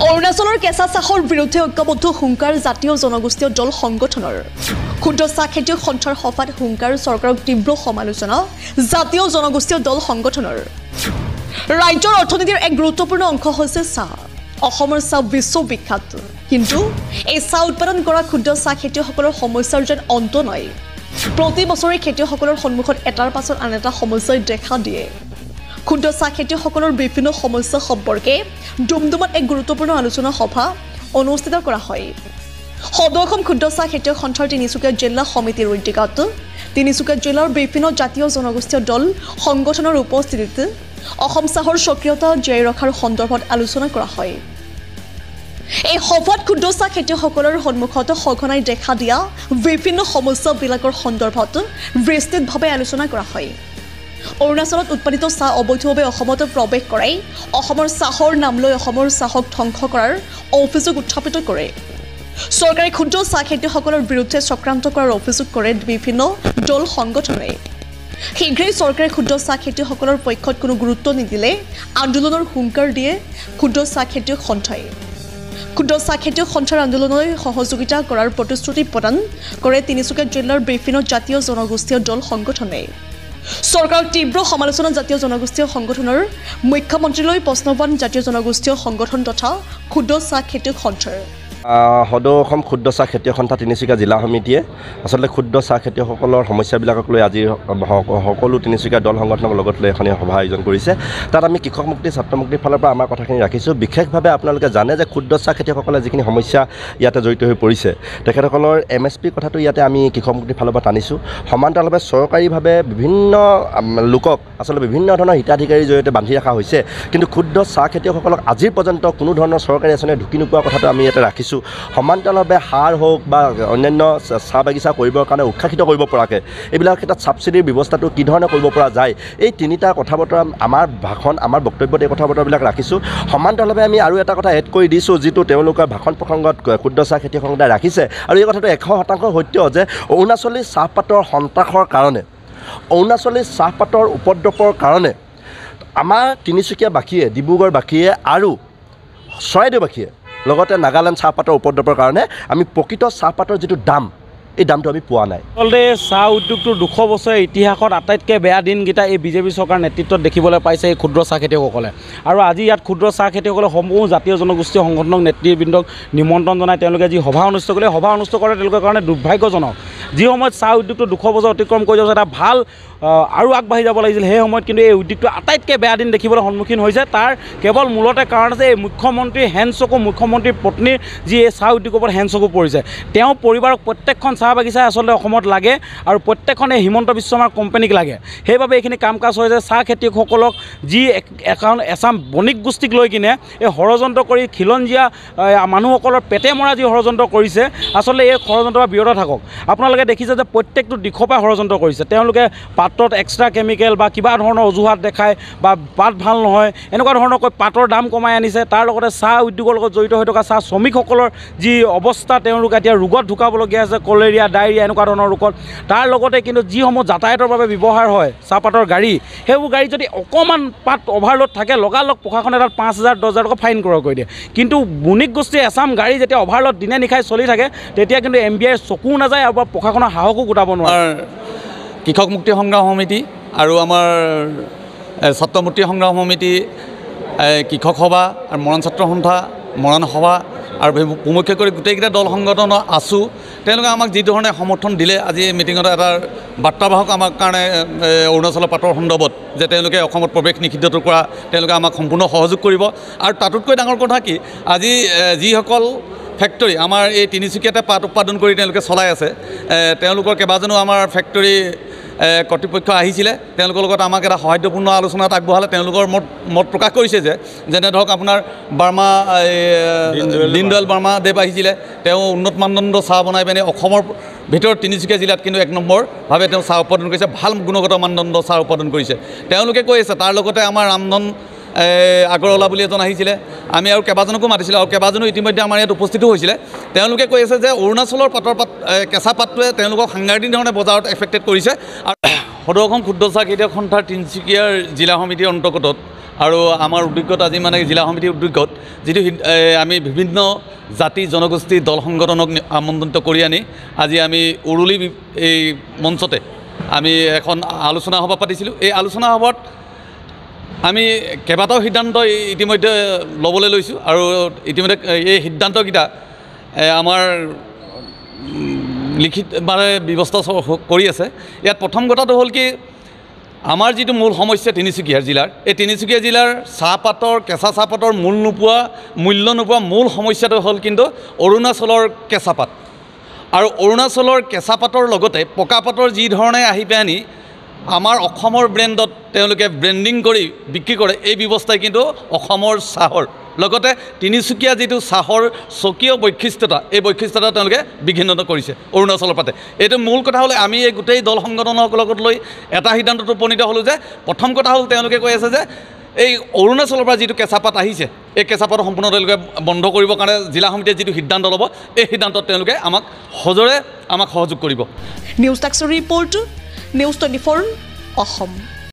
অৰুণাচলৰ কেঁচা চাহৰ বিৰুদ্ধে ঐক্যবদ্ধ হুংকাৰ জাতীয় জনগোষ্ঠীয় দল সংগঠনৰ ক্ষুদ্ৰ চাহ খেতিয়ক সন্থাৰ সভাত হুংকাৰ চৰকাৰক তীব্ৰ সমালোচনা জাতীয় জনগোষ্ঠীয় দল সংগঠনৰ ৰাজ্যৰ অৰ্থনীতিৰ এক গুৰুত্বপূৰ্ণ অংশ হৈছে চাহ অসমৰ চাহ বিশ্ববিখ্যাত কিন্তু এই চাহ উৎপাদন কৰা ক্ষুদ্ৰ চাহ খেতিয়কসকলৰ সমস্যাৰ যেন অন্ত নাই প্ৰতি বছৰে খেতিয়কসকলৰ সন্মুখত এটাৰ পাছত আন এটা সমস্যাই দেখা দিয়ে ক্ষুদ্ৰ চাহ খেতিয়কসকলৰ বিভিন্ন সমস্যা সম্পৰ্কে ডুমডুমাত এক গুৰুত্বপূৰ্ণ আলোচনা সভা অনুষ্ঠিত কৰা হয় সদৌ অসম ক্ষুদ্ৰ চাহ খেতিয়ক সন্থাৰ তিনিচুকীয়া জিলা সমিতিৰ উদ্যোগত তিনিচুকীয়া জিলাৰ বিভিন্ন জাতীয় জনগোষ্ঠীয় দল সংগঠনৰ উপস্থিতিত অসম চাহৰ সক্ৰিয়তা জীয়াই ৰখাৰ সন্দৰ্ভত আলোচনা কৰা হয় এই সভাত ক্ষুদ্ৰ চাহ খেতিয়কসকলৰ সন্মুখত সঘনাই দেখা দিয়া বিভিন্ন সমস্যাবিলাকৰ সন্দৰ্ভত বিস্তৃতভাৱে আলোচনা কৰা হয় অৰুণাচলত উৎপাদিত চাহ অবৈধভাৱে অসমত প্ৰৱেশ কৰাই অসমৰ চাহৰ নাম লৈ অসমৰ চাহক ধ্বংস কৰাৰ অভিযোগ উত্থাপিত কৰে চৰকাৰে ক্ষুদ্ৰ চাহ খেতিয়কসকলৰ বিৰুদ্ধে চক্ৰান্ত কৰাৰ অভিযোগ কৰে বিভিন্ন দল সংগঠনে শীঘ্ৰেই চৰকাৰে ক্ষুদ্ৰ চাহ খেতিয়কসকলৰ পক্ষত কোনো গুৰুত্ব নিদিলে আন্দোলনৰ হুংকাৰ দিয়ে ক্ষুদ্ৰ চাহ খেতিয়ক সন্থাই ক্ষুদ্ৰ চাহ খেতিয়ক সন্থাৰ আন্দোলনলৈ সহযোগিতা কৰাৰ প্ৰতিশ্ৰুতি প্ৰদান কৰে তিনিচুকীয়া জিলাৰ বিভিন্ন জাতীয় জনগোষ্ঠীয় দল সংগঠনে চৰকাৰক তীব্ৰ সমালোচনা জাতীয় জনগোষ্ঠীয় সংগঠনৰ মুখ্যমন্ত্ৰীলৈ প্ৰশ্নবান জাতীয় জনগোষ্ঠীয় সংগঠন তথা ক্ষুদ্ৰ চাহ খেতিয়ক সন্থাৰ সদৌ অসম ক্ষুদ্ৰ চাহ খেতিয়ক সন্থা তিনিচুকীয়া জিলা সমিতিয়ে আচলতে ক্ষুদ্ৰ চাহ খেতিয়কসকলৰ সমস্যাবিলাকক লৈ আজি সকলো তিনিচুকীয়া দল সংগঠনক লগত লৈ এখন সভা আয়োজন কৰিছে তাত আমি কৃষক মুক্তি ছাত্ৰ মুক্তিৰ ফালৰ পৰা আমাৰ কথাখিনি ৰাখিছোঁ বিশেষভাৱে আপোনালোকে জানে যে ক্ষুদ্ৰ চাহ খেতিয়কসকলে যিখিনি সমস্যা ইয়াতে জড়িত হৈ পৰিছে তেখেতসকলৰ MSP কথাটো ইয়াতে আমি কৃষক মুক্তিৰ ফালৰ পৰা টানিছোঁ সমান্তৰালভাৱে চৰকাৰীভাৱে বিভিন্ন লোকক আচলতে বিভিন্ন ধৰণৰ হিতাধিকাৰীৰ জৰিয়তে বান্ধি ৰখা হৈছে কিন্তু ক্ষুদ্ৰ চাহ খেতিয়কসকলক আজিৰ পৰ্যন্ত কোনো ধৰণৰ চৰকাৰী আঁচনিয়ে ঢুকি নোপোৱা কথাটো আমি ইয়াতে ৰাখিছোঁ সমান্তৰালভাৱে সাৰ হওক বা অন্যান্য চাহ বাগিচা কৰিবৰ কাৰণে উৎসাহিত কৰিব পৰাকৈ এইবিলাক ক্ষেত্ৰত ছাবচিডিৰ ব্যৱস্থাটো কি ধৰণে কৰিব পৰা যায় এই তিনিটা কথা বতৰা আমাৰ ভাষণ আমাৰ বক্তব্যত এই কথা বতৰাবিলাক ৰাখিছোঁ সমান্তৰালভাৱে আমি আৰু এটা কথা এড কৰি দিছোঁ যিটো তেওঁলোকৰ ভাষণ প্ৰসংগত ক্ষুদ্ৰ চাহ খেতিয়ক সংস্থাই ৰাখিছে আৰু এই কথাটো 100% সত্য যে অৰুণাচলী চাহপাতৰ সন্ত্ৰাসৰ কাৰণে অৰুণাচলী চাহপাতৰ উপদ্ৰৱৰ কাৰণে আমাৰ তিনিচুকীয়াবাসীয়ে ডিব্ৰুগড়বাসীয়ে আৰু চৰাইদেউবাসীয়ে লগতে নাগালেণ্ড চাহপাতৰ উপদ্ৰৱৰ কাৰণে আমি প্ৰকৃত চাহপাতৰ যিটো দাম এই দামটো আমি পোৱা নাই আচলতে চাহ উদ্যোগটোৰ 200 বছৰৰ ইতিহাসত আটাইতকৈ বেয়া দিনকেইটা এই বিজেপি চৰকাৰ নেতৃত্বত দেখিবলৈ পাইছে এই ক্ষুদ্ৰ চাহ খেতিয়কসকলে আৰু আজি ইয়াত ক্ষুদ্ৰ চাহ খেতিয়কসকলে সমূহ জাতীয় জনগোষ্ঠীয় সংগঠনক নেতৃবৃন্দক নিমন্ত্ৰণ জনাই তেওঁলোকে যি সভা অনুষ্ঠিত কৰিলে সভা অনুষ্ঠিত কৰে তেওঁলোকৰ কাৰণে দুৰ্ভাগ্যজনক যি সময়ত চাহ উদ্যোগটো 200 বছৰ অতিক্ৰম কৰি যোৱা এটা ভাল আৰু আগবাঢ়ি যাব লাগিছিল সেই সময়ত কিন্তু এই উদ্যোগটো আটাইতকৈ বেয়া দিন দেখিবলৈ সন্মুখীন হৈছে তাৰ কেৱল মূলতে কাৰণ আছে এই মুখ্যমন্ত্ৰীৰ হেণ্ডচকু মুখ্যমন্ত্ৰীৰ পত্নীৰ যি এই চাহ উদ্যোগৰ ওপৰত হেণ্ডচকু পৰিছে তেওঁ পৰিবাৰক প্ৰত্যেকখন চাহ বাগিচাই আচলতে অসমত লাগে আৰু প্ৰত্যেকখনে হিমন্ত বিশ্ব শৰ্মাৰ কোম্পানীক লাগে সেইবাবে এইখিনি কাম কাজ হৈছে চাহ খেতিয়কসকলক যি এছাম বণিক গোষ্ঠীক লৈ কিনে এই ষড়যন্ত্ৰ কৰি খিলঞ্জীয়া মানুহসকলৰ পেটে মৰা যি ষড়যন্ত্ৰ কৰিছে আচলতে এই ষড়যন্ত্ৰৰ পৰা বিৰত থাকক আপোনালোকে দেখিছে যে প্ৰত্যেকটো দিশৰ পৰা ষড়যন্ত্ৰ কৰিছে তেওঁলোকে পাতত এক্সট্ৰা কেমিকেল বা কিবা ধৰণৰ অজুহাত দেখায় বা পাত ভাল নহয় এনেকুৱা ধৰণৰ কৈ পাতৰ দাম কমাই আনিছে তাৰ লগতে চাহ উদ্যোগৰ লগত জড়িত হৈ থকা চাহ শ্ৰমিকসকলৰ যি অৱস্থা তেওঁলোক এতিয়া ৰোগত ঢুকাবলগীয়া আছে কলেৰিয়া ডায়েৰিয়া এনেকুৱা ধৰণৰ ৰোগত তাৰ লগতে কিন্তু যিসমূহ যাতায়াতৰ বাবে ব্যৱহাৰ হয় চাহপাতৰ গাড়ী সেইবোৰ গাড়ী যদি অকণমান পাত অভাৰলোড থাকে লগালগ প্ৰশাসনে তাত 5,000 10,000 টকা ফাইন ক্ৰয় কৰি দিয়ে কিন্তু বণিক গোষ্ঠীৰ এছাম গাড়ী যেতিয়া অভাৰলোড দিনে নিশাই চলি থাকে তেতিয়া কিন্তু MBI চকু নাযায় আৰু প্ৰশাসনৰ সাহসো গোটাব নোৱাৰে কৃষক মুক্তি সংগ্ৰাম সমিতি আৰু আমাৰ ছাত্ৰ মুক্তি সংগ্ৰাম সমিতি কৃষক সভা আৰু মৰাণ ছাত্ৰ সন্থা মৰাণ সভা আৰু প্ৰমুখ্য কৰি গোটেইকেইটা দল সংগঠন আছোঁ তেওঁলোকে আমাক যি ধৰণে সমৰ্থন দিলে আজি এই মিটিঙত এটা বাৰ্তাবাহক আমাৰ কাৰণে অৰুণাচলৰ পাতৰ সন্দৰ্ভত যে তেওঁলোকে অসমত প্ৰৱেশ নিষিদ্ধটোৰ পৰা তেওঁলোকে আমাক সম্পূৰ্ণ সহযোগ কৰিব আৰু তাতোতকৈ ডাঙৰ কথা কি আজি যিসকল ফেক্টৰী আমাৰ এই তিনিচুকীয়াতে পাত উৎপাদন কৰি তেওঁলোকে চলাই আছে তেওঁলোকৰ কেইবাজনো আমাৰ ফেক্টৰী কৰ্তৃপক্ষ আহিছিলে তেওঁলোকৰ লগত আমাক এটা সহায়পূৰ্ণ আলোচনাত আগবঢ়ালে তেওঁলোকৰ মত প্ৰকাশ কৰিছে যে যেনে ধৰক আপোনাৰ বাৰ্মা দীনদয়াল বাৰ্মা দেৱ আহিছিলে তেওঁ উন্নত মানদণ্ড চাহ বনাই পিনে অসমৰ ভিতৰত তিনিচুকীয়া জিলাত কিন্তু 1 নম্বৰভাৱে তেওঁ চাহ উৎপাদন কৰিছে ভাল গুণগত মানদণ্ড চাহ উৎপাদন কৰিছে তেওঁলোকে কৈ আছে তাৰ লগতে আমাৰ ৰামধন আগৰৱালা বুলি এজন আহিছিলে আমি আৰু কেইবাজনকো মাতিছিলোঁ আৰু কেইবাজনো ইতিমধ্যে আমাৰ ইয়াত উপস্থিতো হৈছিলে তেওঁলোকে কৈ আছে যে অৰুণাচলৰ পাতৰ কেঁচা পাতটোৱে তেওঁলোকক সাংঘাতিক ধৰণে বজাৰত এফেক্টেড কৰিছে আৰু সদৌ অসম ক্ষুদ্ৰ চাহ খেতিয়ক সন্থাৰ তিনিচুকীয়াৰ জিলা সমিতিৰ অন্তৰ্গত আৰু আমাৰ উদ্যোগত আজি মানে জিলা সমিতিৰ উদ্যোগত যিটো আমি বিভিন্ন জাতি জনগোষ্ঠী দল সংগঠনক আমন্ত্ৰিত কৰি আনি আজি আমি উৰুলি এই মঞ্চতে আমি এখন আলোচনা সভা পাতিছিলোঁ। এই আলোচনা সভাত আমি কেইবাটাও সিদ্ধান্ত ইতিমধ্যে ল'বলৈ লৈছোঁ আৰু ইতিমধ্যে এই সিদ্ধান্তকেইটা আমাৰ লিখিত মানে ব্যৱস্থা কৰি আছে। ইয়াত প্ৰথম কথাটো হ'ল কি আমাৰ যিটো মূল সমস্যা তিনিচুকীয়া জিলাৰ এই তিনিচুকীয়া জিলাৰ চাহপাতৰ কেঁচা চাহপাতৰ মূল্য নোপোৱা মূল সমস্যাটো হ'ল কিন্তু অৰুণাচলৰ কেঁচাপাত আৰু অৰুণাচলৰ কেঁচাপাতৰ লগতে পকাপাতৰ যি ধৰণে আহি পেলানি আমাৰ অসমৰ ব্ৰেণ্ডত তেওঁলোকে ব্ৰেণ্ডিং কৰি বিক্ৰী কৰে এই ব্যৱস্থাই কিন্তু অসমৰ চাহৰ লগতে তিনিচুকীয়া যিটো চাহৰ স্বকীয় বৈশিষ্ট্যতা এই বৈশিষ্ট্যতা তেওঁলোকে বিঘ্নিত কৰিছে অৰুণাচলৰ পাতে। এইটো মূল কথা হ'লে আমি এই গোটেই দল সংগঠনক লগত লৈ এটা সিদ্ধান্তত উপনীত হ'লোঁ যে প্ৰথম কথা হ'ল তেওঁলোকে কৈ আছে যে এই অৰুণাচলৰ পৰা যিটো কেঁচাপাত আহিছে এই কেঁচাপাত সম্পূৰ্ণ তেওঁলোকে বন্ধ কৰিবৰ কাৰণে জিলা সমিতিয়ে যিটো সিদ্ধান্ত ল'ব এই সিদ্ধান্তত তেওঁলোকে আমাক সহযোগ কৰিব। নিউজ টাক্সৰ ৰিপৰ্ট নিউজ 24 অসম।